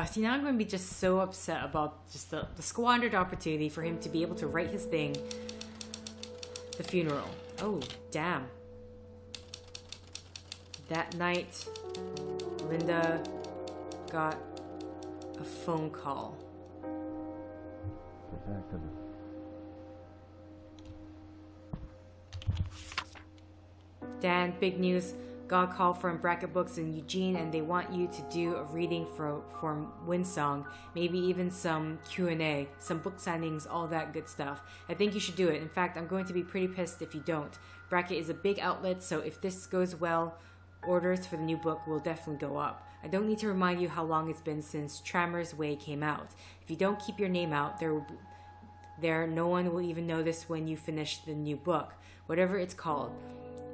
See, now I'm going to be just so upset about just the squandered opportunity for him to be able to write his thing. The funeral. Oh, damn. That night, Linda got a phone call. Get back to the... Dan, big news. Got a call from Bracket Books in Eugene, and they want you to do a reading for Windsong, maybe even some Q&A, some book signings, all that good stuff. I think you should do it. In fact, I'm going to be pretty pissed if you don't. Bracket is a big outlet, so if this goes well, orders for the new book will definitely go up. I don't need to remind you how long it's been since Trammer's Way came out. If you don't keep your name out, no one will even notice when you finish the new book, whatever it's called.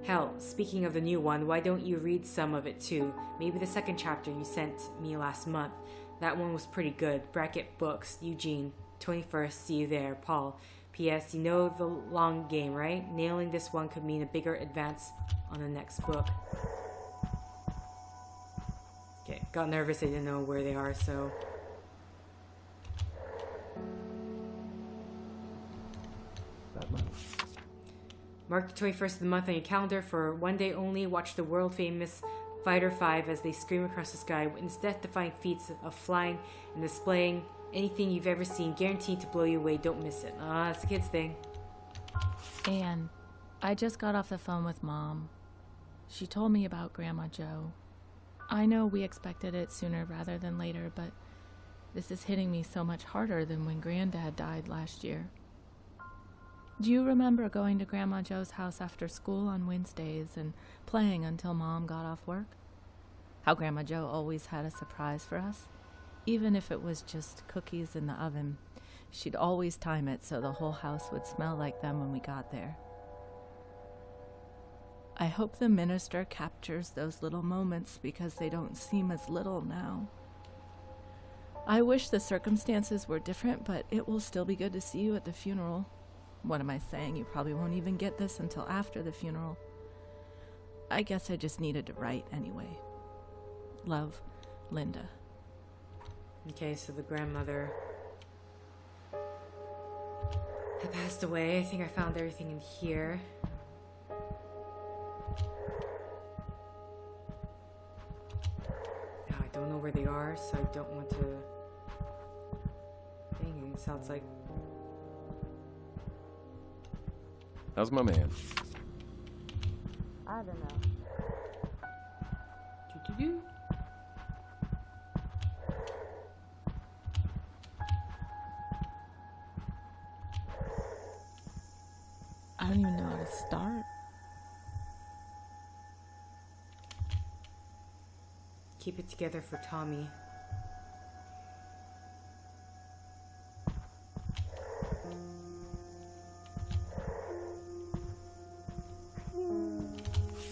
Hell, speaking of the new one, why don't you read some of it too? Maybe the second chapter you sent me last month. That one was pretty good. Bracket Books, Eugene, 21st, see you there, Paul. P.S. You know the long game, right? Nailing this one could mean a bigger advance on the next book. Okay, got nervous, I didn't know where they are, so... That much. Mark the 21st of the month on your calendar for one day only. Watch the world-famous Fighter 5 as they scream across the sky. Witness death-defying feats of flying and displaying anything you've ever seen. Guaranteed to blow you away. Don't miss it. It's a kid's thing. Anne, I just got off the phone with Mom. She told me about Grandma Jo. I know we expected it sooner rather than later, but this is hitting me so much harder than when Granddad died last year. Do you remember going to Grandma Jo's house after school on Wednesdays and playing until Mom got off work? How Grandma Jo always had a surprise for us? Even if it was just cookies in the oven, she'd always time it so the whole house would smell like them when we got there. I hope the minister captures those little moments because they don't seem as little now. I wish the circumstances were different, but it will still be good to see you at the funeral. What am I saying? You probably won't even get this until after the funeral. I guess I just needed to write anyway. Love, Linda. Okay, so the grandmother had passed away. I think I found everything in here. I don't know where they are, so I don't want to... Dang, it sounds like... How's my man? I don't know. Do-do-do. I don't even know how to start. Keep it together for Tommy.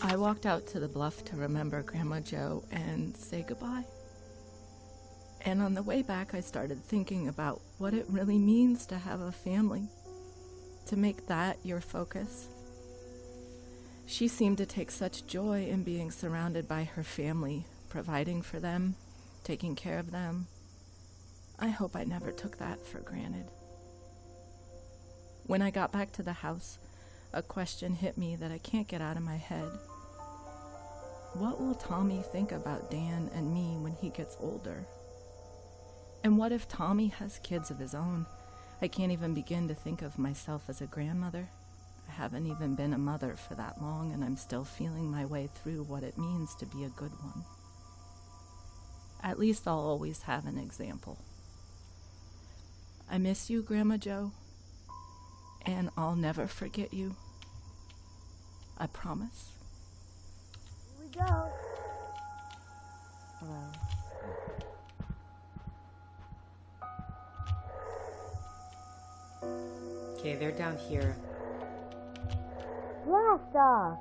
I walked out to the bluff to remember Grandma Jo and say goodbye. And on the way back, I started thinking about what it really means to have a family, to make that your focus. She seemed to take such joy in being surrounded by her family, providing for them, taking care of them. I hope I never took that for granted. When I got back to the house, a question hit me that I can't get out of my head. What will Tommy think about Dan and me when he gets older? And what if Tommy has kids of his own? I can't even begin to think of myself as a grandmother. I haven't even been a mother for that long, and I'm still feeling my way through what it means to be a good one. At least I'll always have an example. I miss you, Grandma Jo, and I'll never forget you. I promise. Here we go. Okay, they're down here. Blast off.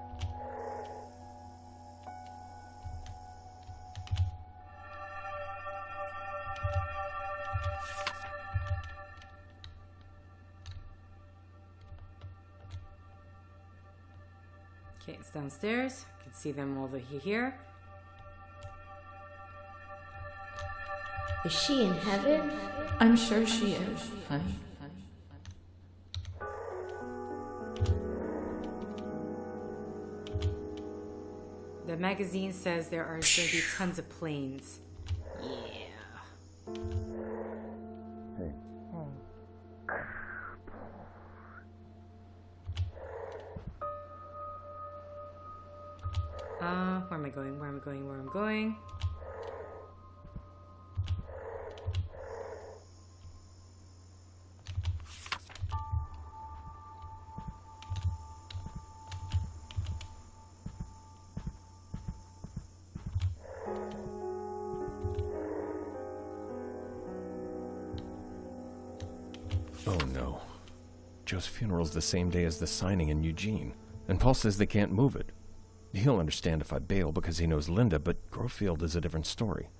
Okay, it's downstairs. You can see them over here. Is she in heaven? I'm sure she is, honey. The magazine says there are going to be tons of planes. Yeah. Hey. Where am I going? Where am I going? Where am I going? Oh no. Joe's funeral's the same day as the signing in Eugene, and Paul says they can't move it. He'll understand if I bail because he knows Linda, but Grovefield is a different story.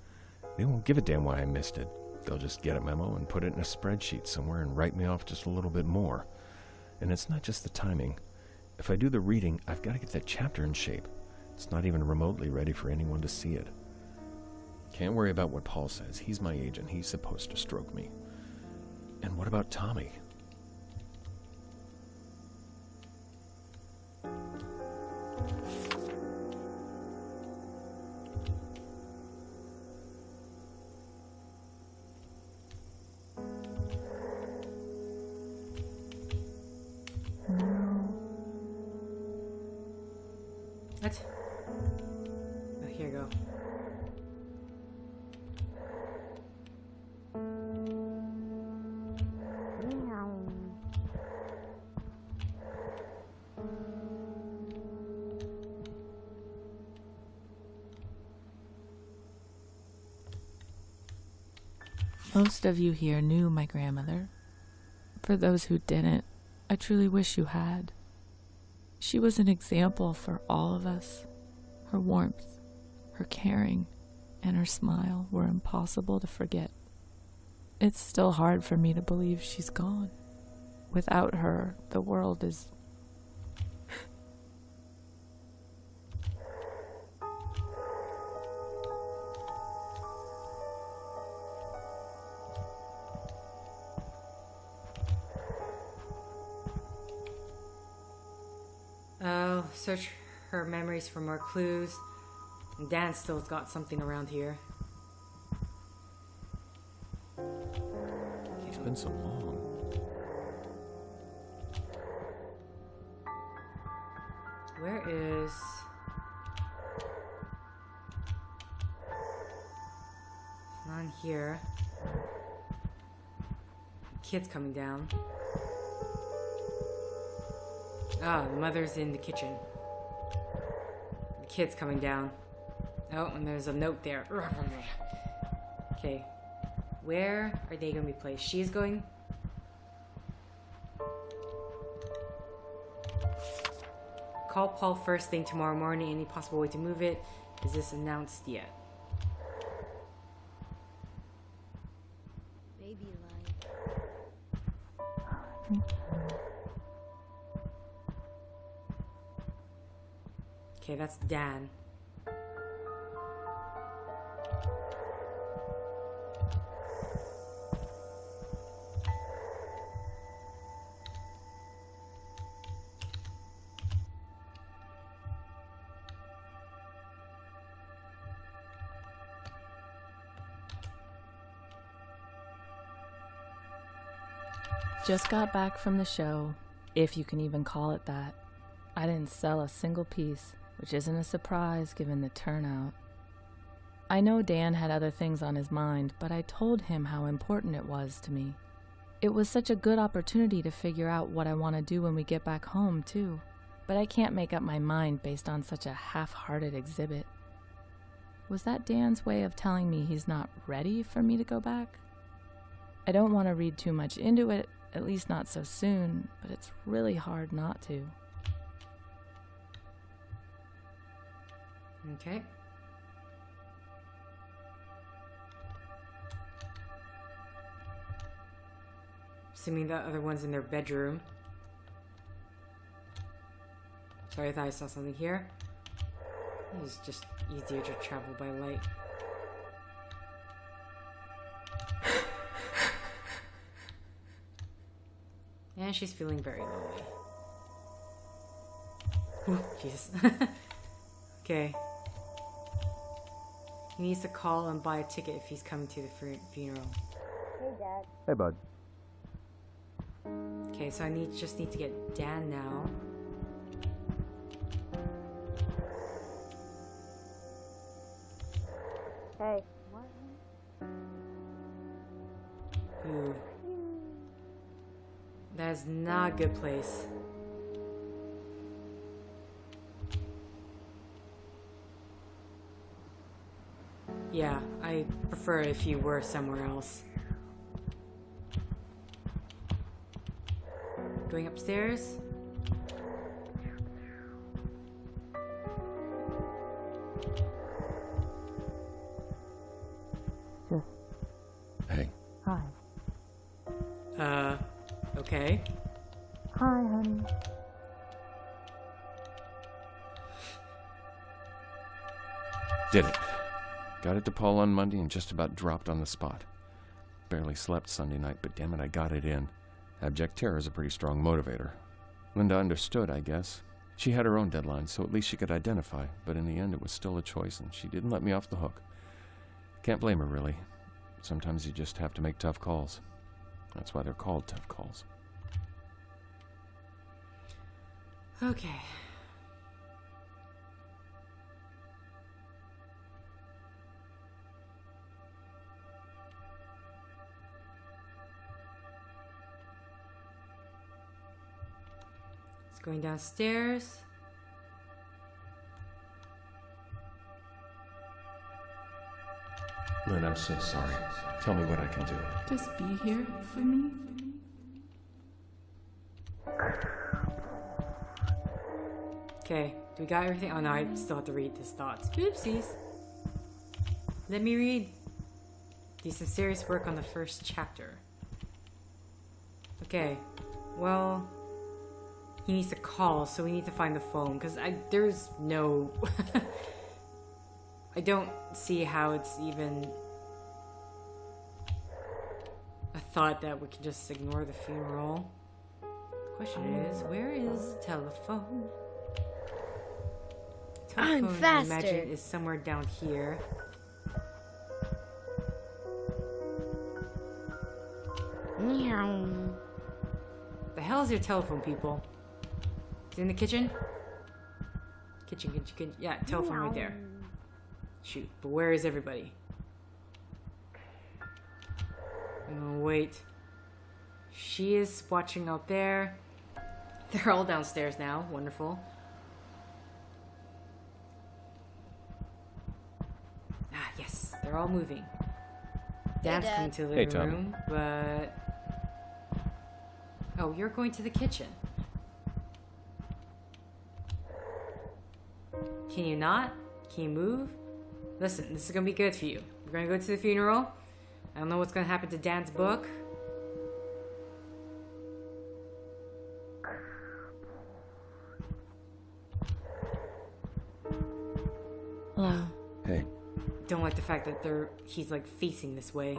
They won't give a damn why I missed it. They'll just get a memo and put it in a spreadsheet somewhere and write me off just a little bit more. And it's not just the timing. If I do the reading, I've got to get that chapter in shape. It's not even remotely ready for anyone to see it. Can't worry about what Paul says. He's my agent. He's supposed to stroke me. And what about Tommy? What? Oh, here you go. Most of you here knew my grandmother. For those who didn't, I truly wish you had. She was an example for all of us. Her warmth, her caring, and her smile were impossible to forget. It's still hard for me to believe she's gone. Without her, the world is... I'll search her memories for more clues. And Dan still's got something around here. He's been so long. Where is... It's not in here. The kid's coming down. Ah, the mother's in the kitchen. The kid's coming down. Oh, and there's a note there. Okay. Where are they going to be placed? She's going... Call Paul first thing tomorrow morning. Any possible way to move it? Is this announced yet? Baby light. Okay, that's Dan. Just got back from the show, if you can even call it that. I didn't sell a single piece, which isn't a surprise given the turnout. I know Dan had other things on his mind, but I told him how important it was to me. It was such a good opportunity to figure out what I want to do when we get back home, too. But I can't make up my mind based on such a half-hearted exhibit. Was that Dan's way of telling me he's not ready for me to go back? I don't want to read too much into it, at least not so soon, but it's really hard not to. Okay. Assuming the other one's in their bedroom. Sorry, I thought I saw something here. It's just easier to travel by light. And she's feeling very lonely. Ooh, Jesus. Okay. He needs to call and buy a ticket if he's coming to the funeral. Hey, Dad. Hey, bud. Okay, so I just need to get Dan now. Hey. What? Ooh. That is not a good place. Yeah, I prefer if you were somewhere else. Going upstairs? Just Hey. hi. Okay. Hi, honey. Did it. Got it to Paul on Monday and just about dropped on the spot. Barely slept Sunday night, but damn it, I got it in. Abject terror is a pretty strong motivator. Linda understood, I guess. She had her own deadline, so at least she could identify, but in the end it was still a choice, and she didn't let me off the hook. Can't blame her, really. Sometimes you just have to make tough calls. That's why they're called tough calls. Okay. It's going downstairs. Lynn, I'm so sorry. Tell me what I can do. Just be here for me. Okay, do we got everything? Oh no, I still have to read his thoughts. Oopsies. Let me read. Do some serious work on the first chapter. Okay, well, he needs to call, so we need to find the phone, because there's no... I don't see how it's even a thought that we can just ignore the funeral. The question is, where is the telephone? I'm I faster. imagine is somewhere down here. Meow. The hell is your telephone, people? Is it in the kitchen? Kitchen. Yeah, telephone right there. Shoot, but where is everybody? Oh, wait. She is watching out there. They're all downstairs now. Wonderful. Ah, yes. They're all moving. Dad's Dad. coming to the Hey, living Tommy. room, but... Oh, you're going to the kitchen. Can you not? Can you move? Listen, this is gonna be good for you. We're gonna go to the funeral. I don't know what's gonna happen to Dan's book. Hello. Hey. Don't like the fact that he's like facing this way.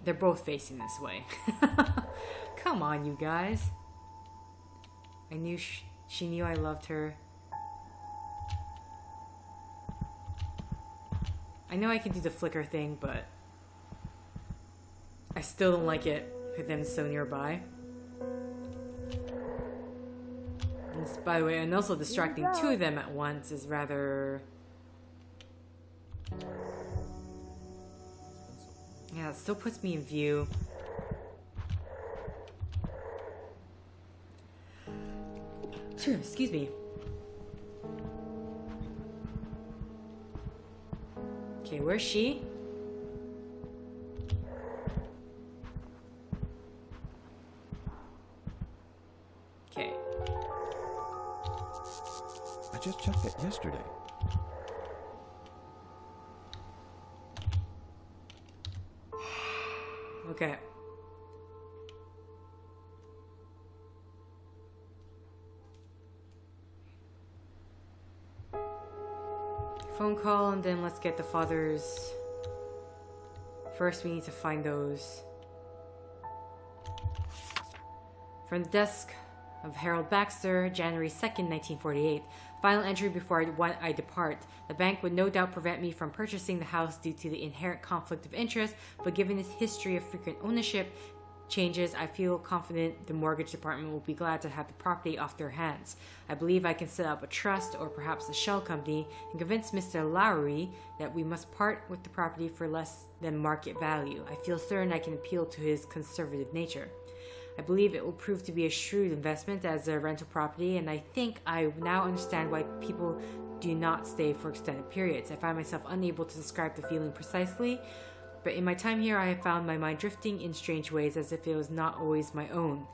They're both facing this way. Come on, you guys. I knew she knew I loved her. I know I can do the flicker thing, but I still don't like it with them so nearby. And by the way, and also distracting two of them at once is rather... Yeah, it still puts me in view. Sure, excuse me. Okay, where's she? Okay. I just checked it yesterday. Okay. Phone call, and then let's get the father's first we need to find those. From the desk of Harold Baxter, January 2nd, 1948. Final entry before I depart. The bank would no doubt prevent me from purchasing the house due to the inherent conflict of interest, but given its history of frequent ownership changes, I feel confident the mortgage department will be glad to have the property off their hands. I believe I can set up a trust or perhaps a shell company and convince Mr. Lowry that we must part with the property for less than market value. I feel certain I can appeal to his conservative nature. I believe it will prove to be a shrewd investment as a rental property, and I think I now understand why people do not stay for extended periods. I find myself unable to describe the feeling precisely, but in my time here I have found my mind drifting in strange ways as if it was not always my own.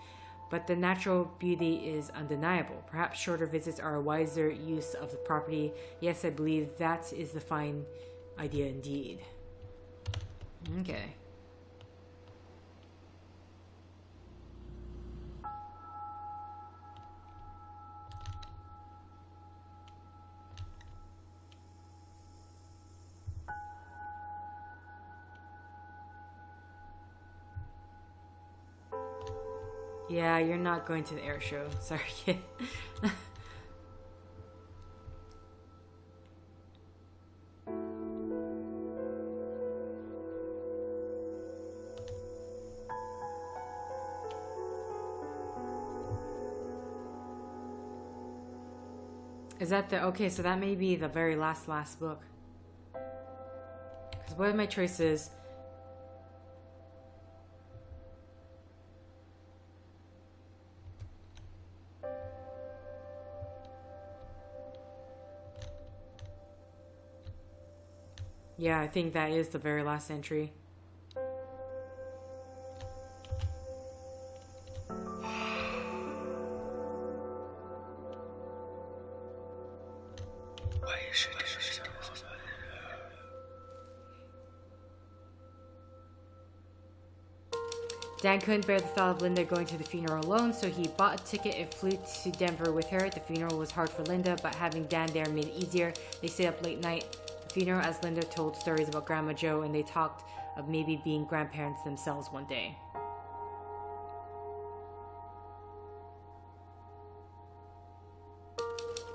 But the natural beauty is undeniable. Perhaps shorter visits are a wiser use of the property. Yes, I believe that is the fine idea indeed. Okay. Yeah, you're not going to the air show. Sorry, kid. Is that the... Okay, so that may be the very last book. Because what are my choices? Yeah, I think that is the very last entry. Dan couldn't bear the thought of Linda going to the funeral alone, so he bought a ticket and flew to Denver with her. The funeral was hard for Linda, but having Dan there made it easier. They stayed up late night funeral as Linda told stories about Grandma Joe, and they talked of maybe being grandparents themselves one day.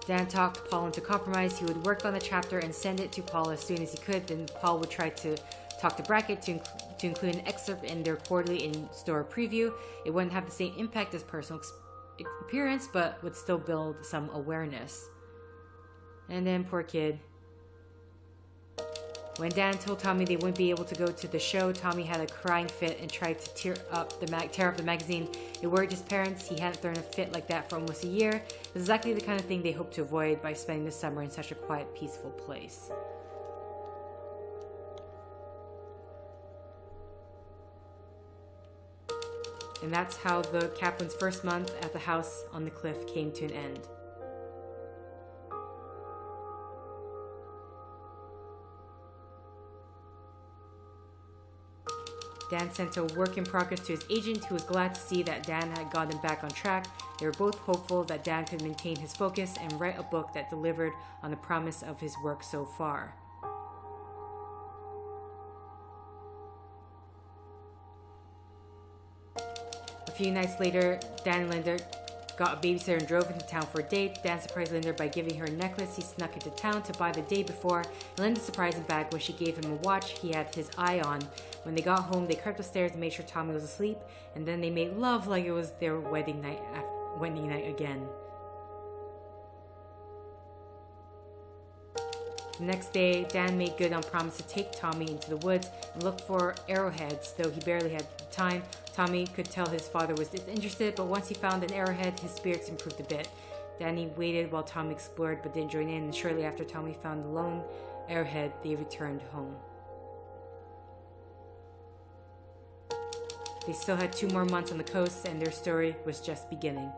Dan talked Paul into compromise. He would work on the chapter and send it to Paul as soon as he could. Then Paul would try to talk to Brackett to include an excerpt in their quarterly in-store preview. It wouldn't have the same impact as personal appearance, but would still build some awareness. And then poor kid. When Dan told Tommy they wouldn't be able to go to the show, Tommy had a crying fit and tried to tear up the magazine. It worried his parents. He hadn't thrown a fit like that for almost a year. It was exactly the kind of thing they hoped to avoid by spending the summer in such a quiet, peaceful place. And that's how the Kaplan's first month at the house on the cliff came to an end. Dan sent a work in progress to his agent, who was glad to see that Dan had gotten back on track. They were both hopeful that Dan could maintain his focus and write a book that delivered on the promise of his work so far. A few nights later, Dan and Linda got a babysitter and drove into town for a date. Dan surprised Linda by giving her a necklace he snuck into town to buy the day before. And Linda surprised him back when she gave him a watch he had his eye on. When they got home, they crept upstairs and made sure Tommy was asleep, and then they made love like it was their wedding night again. The next day, Dan made good on promise to take Tommy into the woods and look for arrowheads, though he barely had the time. Tommy could tell his father was disinterested, but once he found an arrowhead, his spirits improved a bit. Danny waited while Tommy explored but didn't join in, and shortly after Tommy found the lone arrowhead, they returned home. They still had 2 more months on the coast, and their story was just beginning.